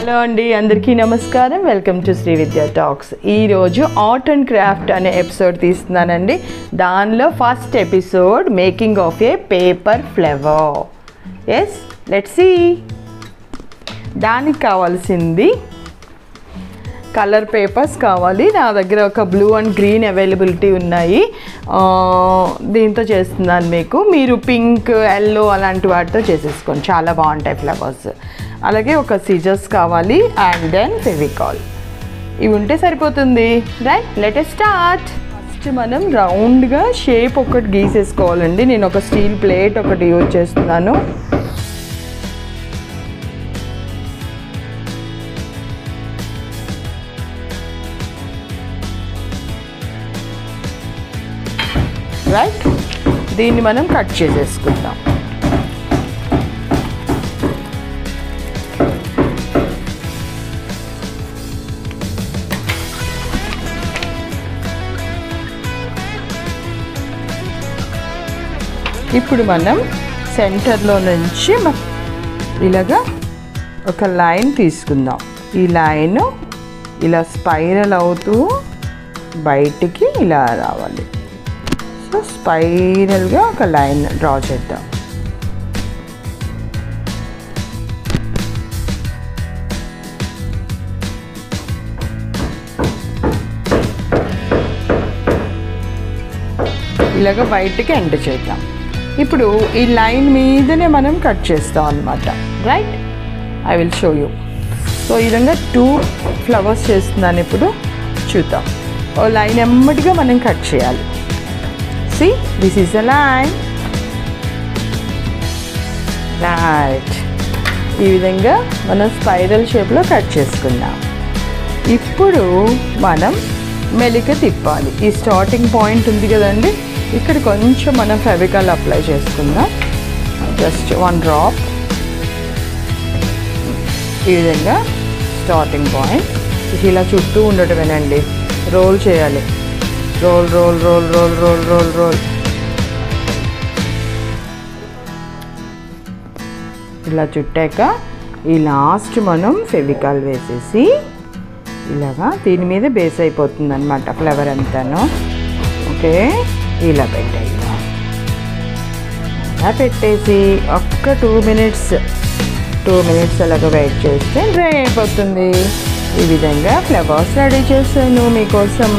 Hello అండి, అందరికీ నమస్కారం. Welcome to Shri Vidya talks. ఈరోజు ఆర్ట్ అండ్ క్రాఫ్ట్ అనే ఎపిసోడ్ తీస్తున్నానండి. దానిలో first episode making of a paper flower. Yes, let's see. దానికి కావాల్సింది కలర్ పేపర్స్ కావాలి. నా దగ్గర ఒక బ్లూ అండ్ గ్రీన్ అవైలబిలిటీ ఉన్నాయి. దీంతో చేస్తున్నాను. మీరు పింక్, ఎల్లో అలాంటి వాటితో చేసేసుకోండి, చాలా బాగుంటాయి ఫ్లవర్స్. అలాగే ఒక సిజర్స్ కావాలి అండ్ దెన్ ఫెవికాల్. ఇవి ఉంటే సరిపోతుంది. Right, let us start. First మనం రౌండ్గా షేప్ ఒకటి గీసేసుకోవాలండి. నేను ఒక స్టీల్ ప్లేట్ ఒకటి యూజ్ చేస్తున్నాను. రైట్, దీన్ని మనం కట్ చేసేసుకుందాం. ఇప్పుడు మనం సెంటర్లో నుంచి ఇలాగా ఒక లైన్ తీసుకుందాం. ఈ లైన్ ఇలా స్పైరల్ అవుతూ బయటికి ఇలా రావాలి. సో స్పైరల్గా ఒక లైన్ డ్రా చేద్దాం. ఇలాగ బయటికి ఎండ్ చేద్దాం. ఇప్పుడు ఈ లైన్ మీదనే మనం కట్ చేస్తాం అన్నమాట. Right, I will show you. So ఈ విధంగా 2 ఫ్లవర్స్ చేస్తున్నాను. ఇప్పుడు చూద్దాం. ఓ లైన్ ఎమ్మటిగా మనం కట్ చేయాలి. See, this is a line. Right, ఈ విధంగా మనం స్పైరల్ షేప్లో కట్ చేసుకుందాం. ఇప్పుడు మనం మెలిక తిప్పాలి. ఈ స్టార్టింగ్ పాయింట్ ఉంది కదండి, ఇక్కడ కొంచెం మనం ఫెవికాల్ అప్లై చేసుకుందాం. Just 1 drop. ఈ విధంగా స్టార్టింగ్ పాయింట్ ఇలా చుట్టూ ఉండటమేనండి. రోల్ చేయాలి. Roll roll roll roll roll roll roll. ఇలా చుట్టాక ఈ లాస్ట్ మనం ఫెవికాల్ వేసేసి ఇలాగా దీని మీద బేస్ అయిపోతుంది అన్నమాట ఫ్లవర్ అంతాను. ఓకే, ఇలా పెట్టేసి ఒక్క 2 మినిట్స్ అలాగ వెయిట్ చేస్తే డ్రై అయిపోతుంది. ఈ విధంగా ఫ్లవర్స్ రెడీ చేశాను మీకోసం.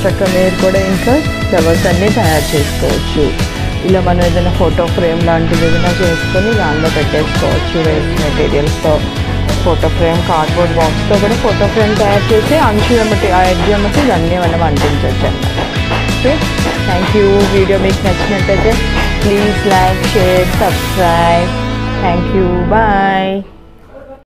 చక్కగా మీరు కూడా ఇంట్లో ఫ్లవర్స్ అన్నీ తయారు చేసుకోవచ్చు. ఇలా మనం ఏదైనా ఫోటో ఫ్రేమ్ లాంటిది ఏదైనా చేసుకొని దానిలో పెట్టేసుకోవచ్చు. వేస్ట్ మెటీరియల్స్తో ఫోటో ఫ్రేమ్, కార్డ్బోర్డ్ బాక్స్తో కూడా ఫోటో ఫ్రేమ్ తయారు చేసి అంచు ఎమ్మటి ఆ ఎడ్జ్ ఎమ్మటి ఇవన్నీ మనం అంటించవచ్చు అన్నమాట. Okay, thank you. వీడియో మీకు నచ్చినట్టయితే please like, share, subscribe. Thank you, bye.